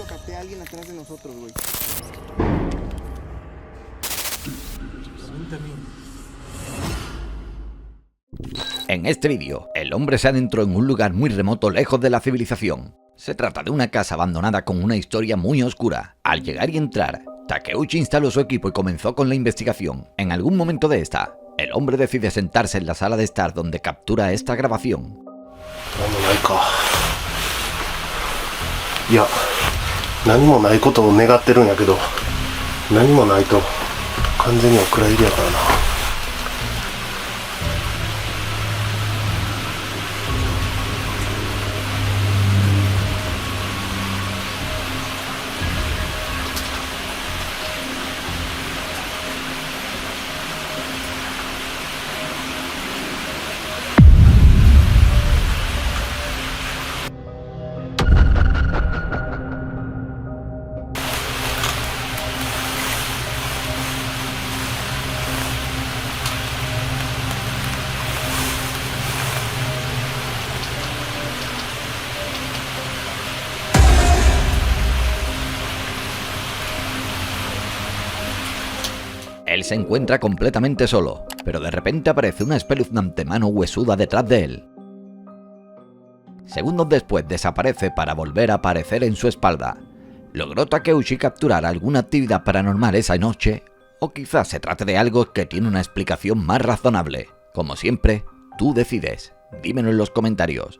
momento capté a alguien atrás de nosotros, güey. En este vídeo, el hombre se adentró en un lugar muy remoto lejos de la civilización. Se trata de una casa abandonada con una historia muy oscura. Al llegar y entrar, Takeuchi instaló su equipo y comenzó con la investigación. En algún momento de esta, el hombre decide sentarse en la sala de estar donde captura esta grabación. いや、何もないことを願ってるんやけど、何もないと完全にお蔵入りやからな。Él se encuentra completamente solo, pero de repente aparece una espeluznante mano huesuda detrás de él. Segundos después desaparece para volver a aparecer en su espalda. ¿Logró Takeuchi capturar alguna actividad paranormal esa noche? ¿O quizás se trate de algo que tiene una explicación más razonable? Como siempre, tú decides. Dímelo en los comentarios.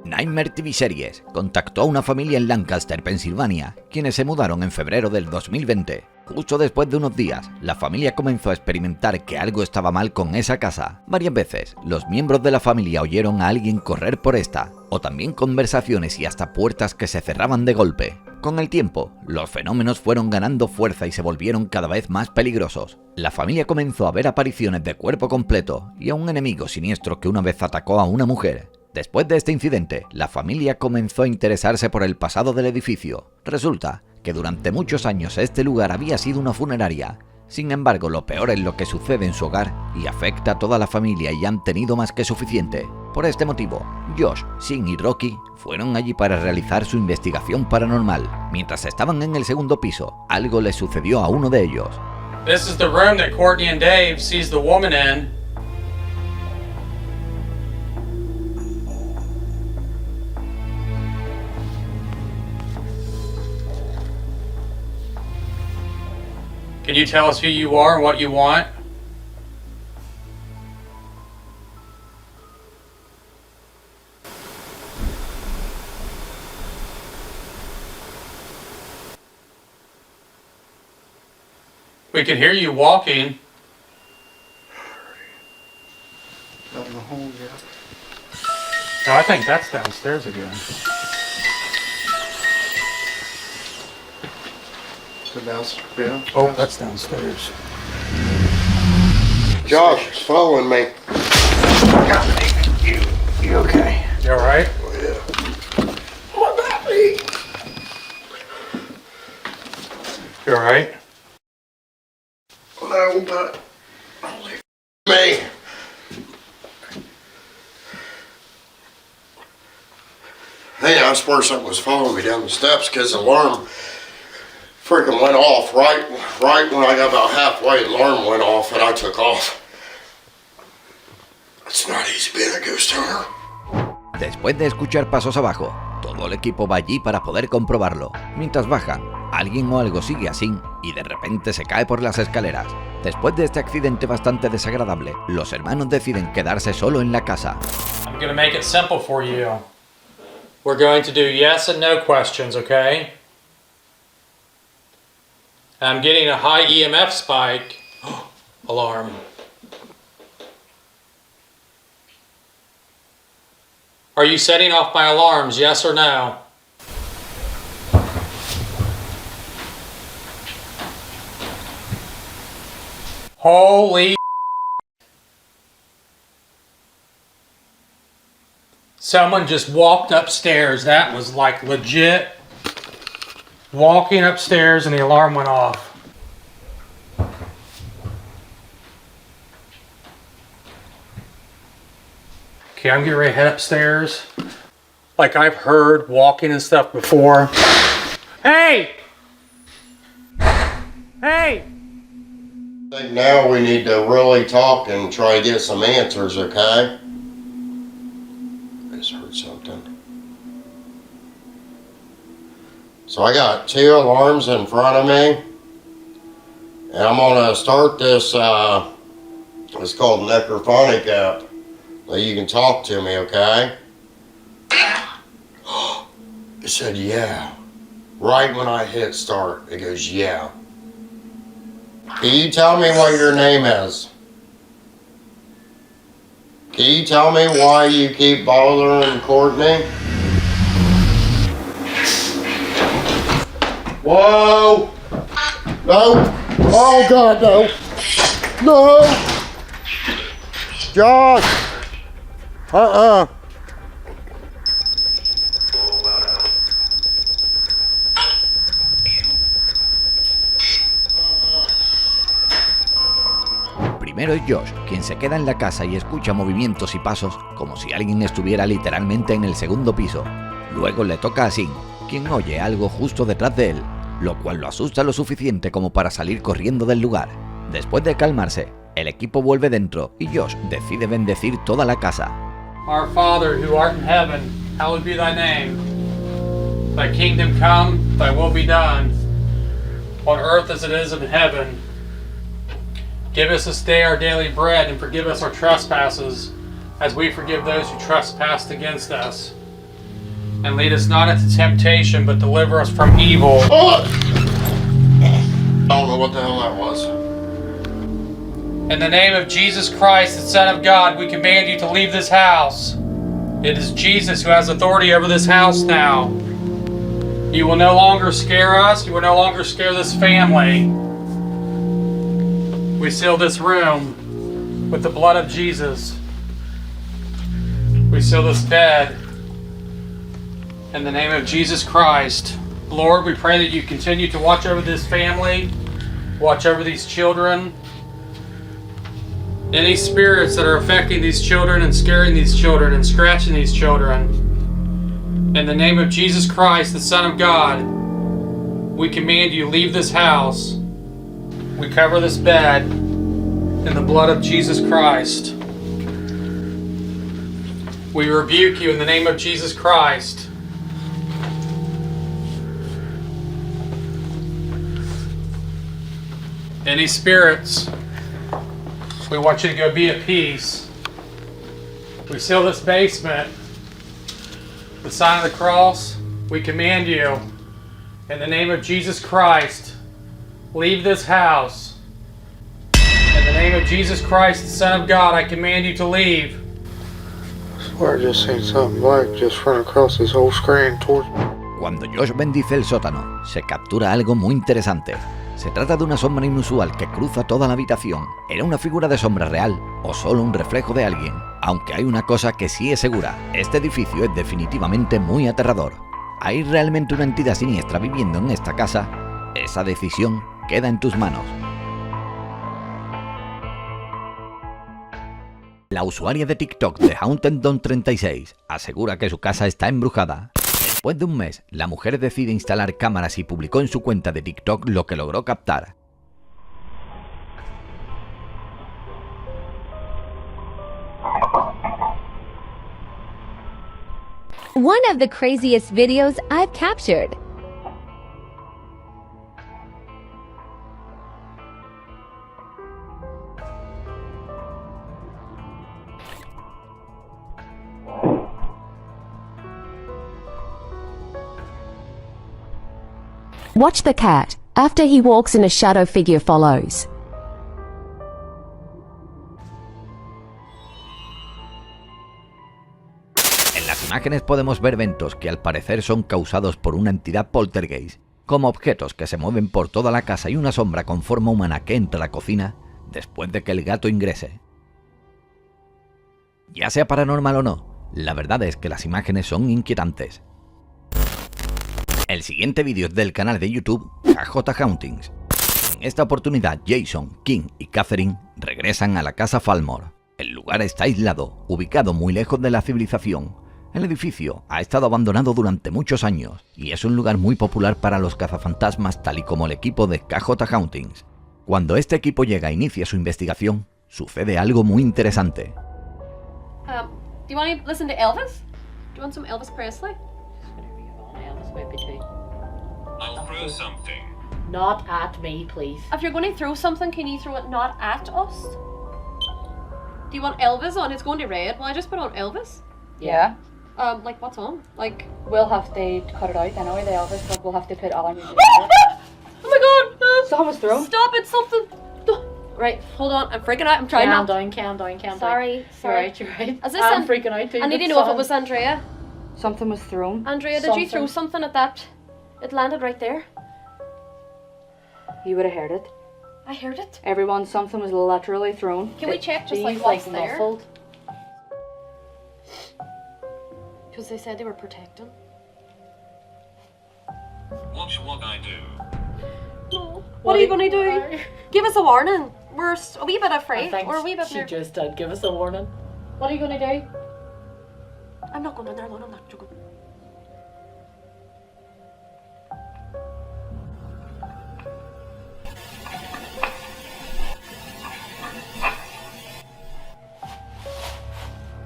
Nightmare TV Series contactó a una familia en Lancaster, Pensilvania, quienes se mudaron en febrero del 2020. Justo después de unos días, la familia comenzó a experimentar que algo estaba mal con esa casa. Varias veces, los miembros de la familia oyeron a alguien correr por esta, o también conversaciones y hasta puertas que se cerraban de golpe. Con el tiempo, los fenómenos fueron ganando fuerza y se volvieron cada vez más peligrosos. La familia comenzó a ver apariciones de cuerpo completo y a un enemigo siniestro que una vez atacó a una mujer. Después de este incidente, la familia comenzó a interesarse por el pasado del edificio. Resulta que durante muchos años este lugar había sido una funeraria. Sin embargo, lo peor es lo que sucede en su hogar y afecta a toda la familia y han tenido más que suficiente. Por este motivo, Josh, Shin y Rocky fueron allí para realizar su investigación paranormal. Mientras estaban en el segundo piso, algo les sucedió a uno de ellos. This is the room that Courtney and Dave sees the woman in. Can you tell us who you are and what you want? We can hear you walking. Out in the hole, yeah. Oh, I think that's downstairs again. So downstairs, yeah. Oh, that's downstairs. Josh is following me. You okay? You alright? Oh, yeah. What about me? You alright? No, but only me. Hey, I swear something was following me down the steps because the alarm freaking went off right when I got about halfway. The alarm went off and I took off. It's not easy being a ghost hunter. Después de escuchar pasos abajo, todo el equipo va allí para poder comprobarlo. Mientras bajan, alguien o algo sigue así y de repente se cae por las escaleras. Después de este accidente bastante desagradable, los hermanos deciden quedarse solo en la casa. I'm gonna make it simple for you. We're going to do yes and no questions, okay? I'm getting a high EMF spike. Alarm. Are you setting off my alarms, yes or no? Holy someone just walked upstairs. That was like legit. Walking upstairs and the alarm went off. Okay, I'm getting ready to head upstairs. Like I've heard walking and stuff before. Hey! Hey! I think now we need to really talk and try to get some answers, okay? I just heard something. So I got 2 alarms in front of me. And I'm gonna start this, it's called Necrophonic app. So you can talk to me, okay? It said yeah. Right when I hit start, it goes yeah. Can you tell me what your name is? Can you tell me why you keep bothering Courtney? Whoa! No! Oh God, no! No! Josh! Primero es Josh, quien se queda en la casa y escucha movimientos y pasos como si alguien estuviera literalmente en el segundo piso. Luego le toca a Sin, quien oye algo justo detrás de él, lo cual lo asusta lo suficiente como para salir corriendo del lugar. Después de calmarse, el equipo vuelve dentro y Josh decide bendecir toda la casa. Our Father, who art in heaven, hallowed be thy name. Thy kingdom come, thy will be done, on earth as it is in heaven. Give us this day our daily bread, and forgive us our trespasses, as we forgive those who trespass against us. And lead us not into temptation, but deliver us from evil. Oh! I don't know what the hell that was. In the name of Jesus Christ, the Son of God, we command you to leave this house. It is Jesus who has authority over this house now. You will no longer scare us. You will no longer scare this family. We seal this room with the blood of Jesus. We seal this bed in the name of Jesus Christ. Lord, we pray that you continue to watch over this family, watch over these children. Any spirits that are affecting these children and scaring these children and scratching these children. In the name of Jesus Christ, the Son of God, we command you, leave this house. We cover this bed in the blood of Jesus Christ. We rebuke you in the name of Jesus Christ. Any spirits, we want you to go be at peace. We seal this basement. The sign of the cross, we command you, in the name of Jesus Christ, leave this house. In the name of Jesus Christ, the Son of God, I command you to leave. I swear I just seen something black just run across this whole screen towards me. Cuando Josh bendice el sótano, se captura algo muy interesante. Se trata de una sombra inusual que cruza toda la habitación. ¿Era una figura de sombra real o solo un reflejo de alguien? Aunque hay una cosa que sí es segura, este edificio es definitivamente muy aterrador. ¿Hay realmente una entidad siniestra viviendo en esta casa? Esa decisión queda en tus manos. La usuaria de TikTok de HauntedDon36 asegura que su casa está embrujada. Después de un mes, la mujer decide instalar cámaras y publicó en su cuenta de TikTok lo que logró captar. One of the craziest videos I've captured. Watch the cat. After he walks in, a shadow figure follows. En las imágenes podemos ver eventos que al parecer son causados por una entidad poltergeist, como objetos que se mueven por toda la casa y una sombra con forma humana que entra a la cocina después de que el gato ingrese. Ya sea paranormal o no, la verdad es que las imágenes son inquietantes. El siguiente vídeo es del canal de YouTube KJ Hauntings. En esta oportunidad, Jason, King y Catherine regresan a la casa Falmore, el lugar lugar está aislado, ubicado muy lejos de la civilización. El edificio ha estado abandonado durante muchos años y es un lugar muy popular para los cazafantasmas, tal y como el equipo de KJ Hauntings. Cuando este equipo llega e inicia su investigación, sucede algo muy interesante. Do you want to listen to Elvis? Do you want some Elvis Presley? Elvis might be too. I'll throw something. Not at me, please. If you're going to throw something, can you throw it not at us? Do you want Elvis on? It's going to red. Well, I just put on Elvis. Yeah. Like what's on? Like. We'll have to cut it out anyway, the Elvis, but we'll have to put Alan. Oh my god! Something was thrown. Stop it! Something. Right, hold on. I'm freaking out. I'm trying Calm not. down, calm down, calm down. Sorry. You're right, you're right. Is this I'm freaking out too. I need to know if it was Andrea. Something was thrown. Andrea, did you throw something at that? It landed right there. You would have heard it. I heard it. Everyone, something was literally thrown. Can we check just like These, what's there? muffled. Because they said they were protecting. Watch what I do. No. What are you going to do? Give us a warning. We're a wee bit afraid. We're a wee bit she nervous. just did give us a warning. What are you going to do? I'm not going in there alone. I'm not joking.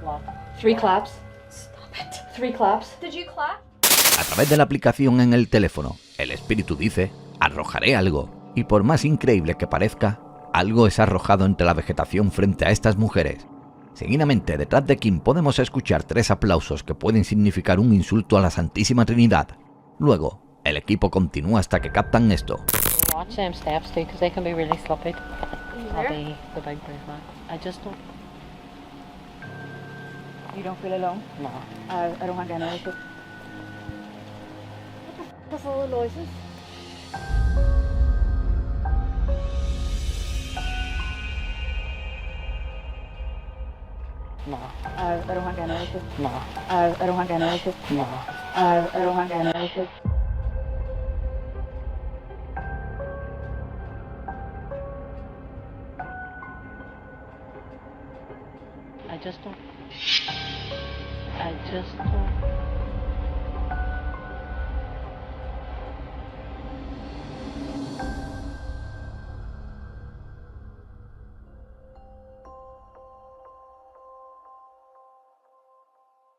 What? 3 claps. Stop it. 3 claps. Did you clap? A través de la aplicación en el teléfono, el espíritu dice, arrojaré algo, y por más increíble que parezca, algo es arrojado entre la vegetación frente a estas mujeres. Seguidamente, detrás de Kim podemos escuchar 3 aplausos que pueden significar un insulto a la Santísima Trinidad. Luego, el equipo continúa hasta que captan esto. Watch them steps too, because they can be really sloppy. there? Be the big brave man. I just don't. You don't feel alone? No. I don't have any issue. What's all the noises? No. I don't have any issue. No. I don't have any issue. No. I don't have any issue. I just don't. I just don't.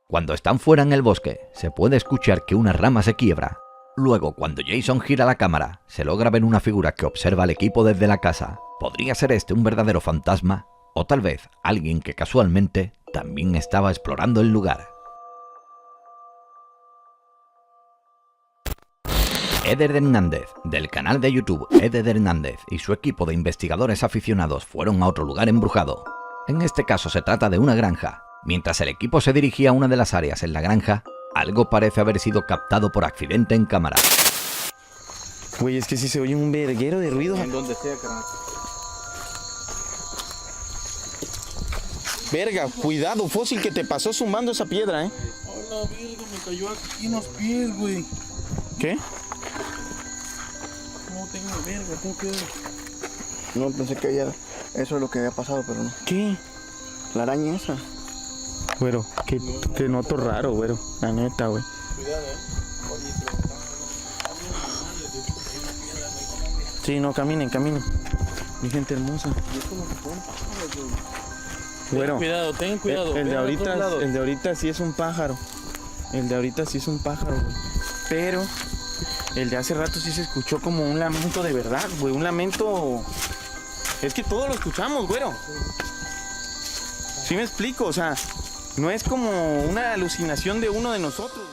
Cuando están fuera en el bosque, se puede escuchar que una rama se quiebra. Luego, cuando Jason gira la cámara, se logra ver una figura que observa al equipo desde la casa. ¿Podría ser este un verdadero fantasma? O tal vez alguien que casualmente también estaba explorando el lugar. Eder Hernández, del canal de YouTube Eder Hernández, y su equipo de investigadores aficionados fueron a otro lugar embrujado. En este caso se trata de una granja. Mientras el equipo se dirigía a una de las áreas en la granja, algo parece haber sido captado por accidente en cámara. Güey, es que sí se oye un verguero de ruido. En donde sea, carnal. Verga, cuidado, fósil, que te pasó zumbando esa piedra, ¿eh? Hola, verga, me cayó aquí en los pies, güey. ¿Qué? No tengo verga, ¿cómo quedó? No, pensé que eso es lo que había pasado, pero no. ¿Qué? La araña esa. Güero, que te noto raro, güero. La neta, güey. Cuidado, Oye, Sí, no, caminen. Mi gente hermosa. Güero, ten cuidado. El de ahorita sí es un pájaro. Güey. Pero el de hace rato sí se escuchó como un lamento de verdad, güey. Un lamento. Es que todos lo escuchamos, güero. ¿Sí me explico? O sea, no es como una alucinación de uno de nosotros.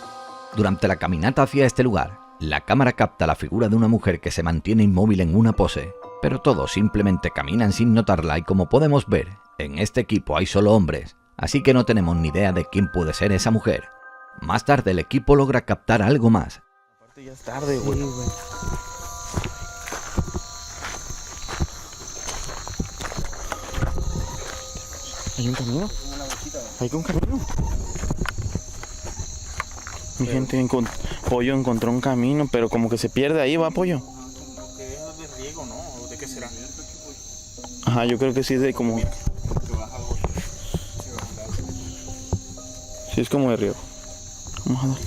Durante la caminata hacia este lugar, la cámara capta la figura de una mujer que se mantiene inmóvil en una pose, pero todos simplemente caminan sin notarla y como podemos ver, en este equipo hay solo hombres, así que no tenemos ni idea de quién puede ser esa mujer. Más tarde el equipo logra captar algo más. Aparte ya es tarde, güey. ¿Hay un camino? ¿Hay un camino? Mi gente, Pollo encontró un camino, pero como que se pierde ahí, ¿va, Pollo? Como que es de riego, ¿no? ¿O de qué será? Ajá, yo creo que sí, de como... Sí, es como de riego. Vamos a dar.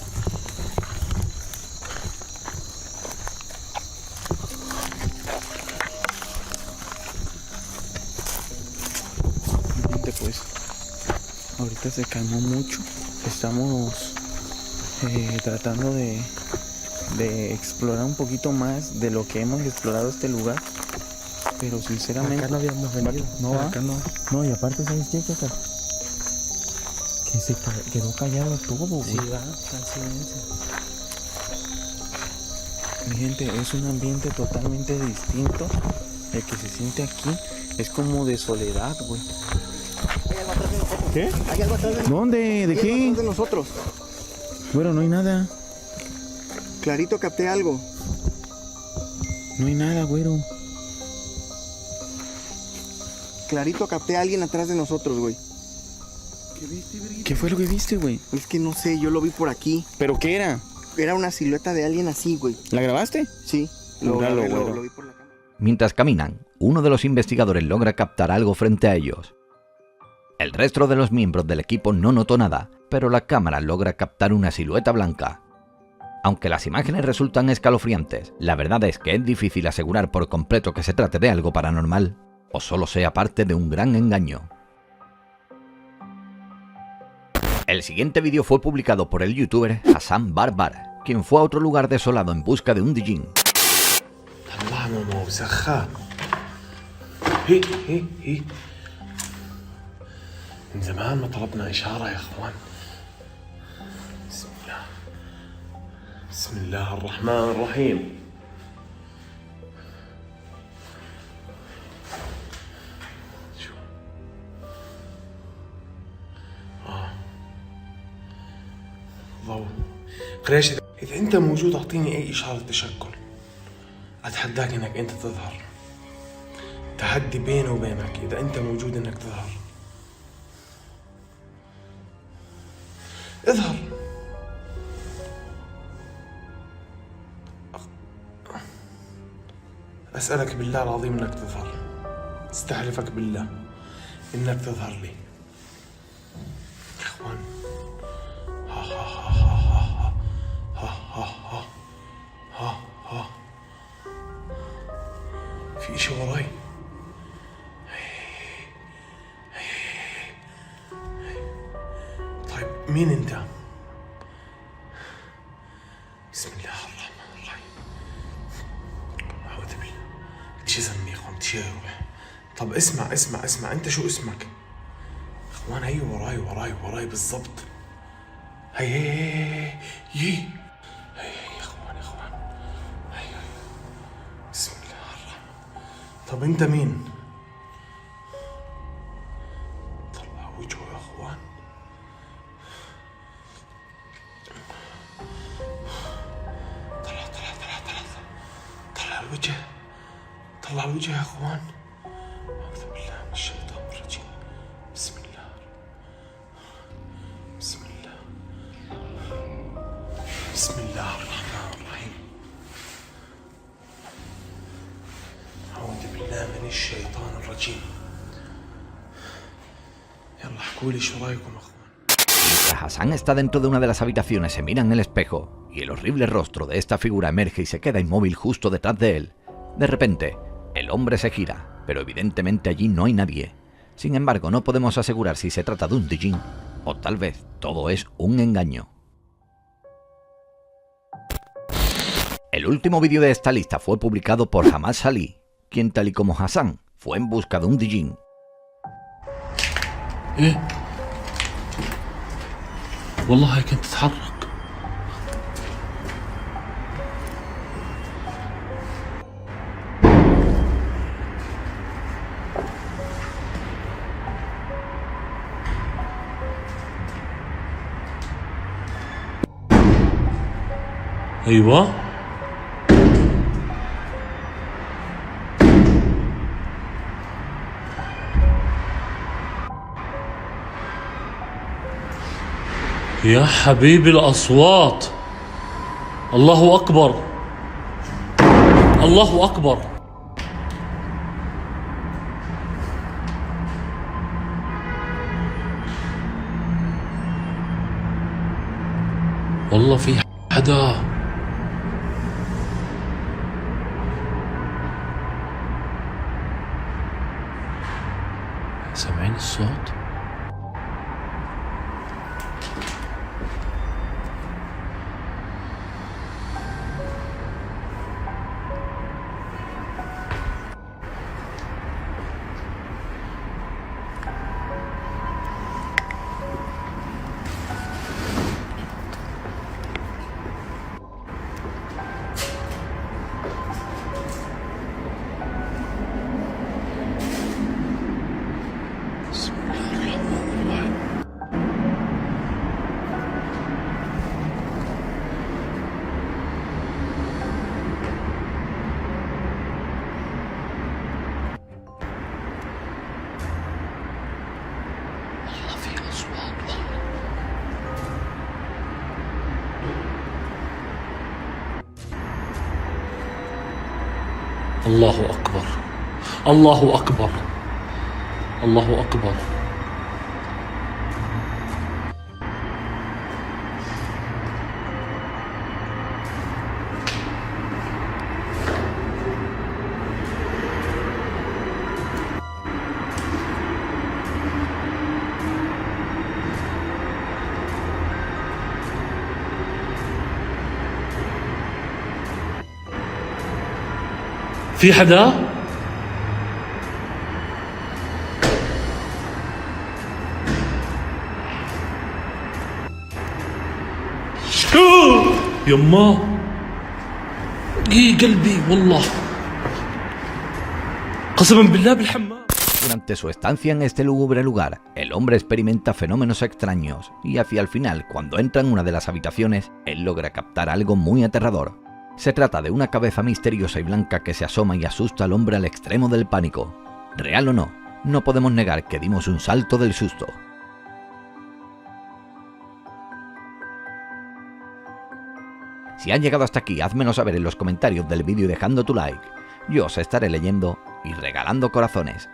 Pues ahorita se calmó mucho. Estamos tratando de explorar un poquito más de lo que hemos explorado este lugar. Pero sinceramente acá no habíamos venido. No, acá no. No, y aparte, ¿sabes qué, Cata? Que se quedó callado todo, güey. Sí, va, está en silencio. Mi gente, es un ambiente totalmente distinto. El que se siente aquí es como de soledad, güey. ¿Qué? Hay algo atrás de nosotros. ¿Dónde? ¿De qué? De nosotros. Bueno, no hay nada. Clarito capté algo. No hay nada, güero. Clarito capté a alguien atrás de nosotros, güey. ¿Qué fue lo que viste, güey? Es que no sé, yo lo vi por aquí. ¿Pero qué era? Era una silueta de alguien así, güey. ¿La grabaste? Sí, lo vi por la cámara. Mientras caminan, uno de los investigadores logra captar algo frente a ellos. El resto de los miembros del equipo no notó nada, pero la cámara logra captar una silueta blanca. Aunque las imágenes resultan escalofriantes, la verdad es que es difícil asegurar por completo que se trate de algo paranormal, o solo sea parte de un gran engaño. El siguiente vídeo fue publicado por el youtuber Hassan Barbar, quien fue a otro lugar desolado en busca de un Dijin. من زمان ما طلبنا إشارة يا إخوان. بسم الله الرحمن الرحيم. شو ضوء قريش، إذا أنت موجود أعطيني أي إشارة تشكل. أتحداك إنك أنت تظهر. تحدي بيني وبينك، إذا أنت موجود إنك تظهر. اظهر. أسألك بالله العظيم إنك تظهر. استحلفك بالله إنك تظهر لي. يا إخوان، ها ها ها ها ها ها ها ها ها. في إشي وراي. طيب مين انت؟ بسم الله الرحمن الرحيم. اعوذ بالله. تشي زمي يا اخوان، تشي يروح. طب اسمع انت شو اسمك؟ اخوان هي وراي بالضبط. هي يا اخوان هي. بسم الله الرحمن. طب انت مين؟ طلع وجهه يا اخوان. طلع الوجه يا اخوان. اعوذ بالله من الشيطان الرجيم. بسم الله الرحمن الرحيم. اعوذ بالله من الشيطان الرجيم. يلا احكوا لي شو رايكم يا اخوان. Mientras Hassan está dentro de una de las habitaciones, se mira en el espejo y el horrible rostro de esta figura emerge y se queda inmóvil justo detrás de él. De repente, el hombre se gira, pero evidentemente allí no hay nadie. Sin embargo, no podemos asegurar si se trata de un Dijin o tal vez todo es un engaño. El último vídeo de esta lista fue publicado por Hamad Salih, quien tal y como Hassan fue en busca de un Dijin. والله كنت تتحرك. ايوه يا حبيبي الأصوات. الله أكبر الله أكبر. والله في حدا. سامعين الصوت؟ الله أكبر، الله أكبر، الله أكبر. في حدا؟ يما قلبي والله قسما بالله بالحمام. Durante su estancia en este lúgubre lugar, el hombre experimenta fenómenos extraños y hacia el final, cuando entra en una de las habitaciones, él logra captar algo muy aterrador. Se trata de una cabeza misteriosa y blanca que se asoma y asusta al hombre al extremo del pánico. Real o no, no podemos negar que dimos un salto del susto. Si han llegado hasta aquí, házmelo saber en los comentarios del vídeo y dejando tu like. Yo os estaré leyendo y regalando corazones.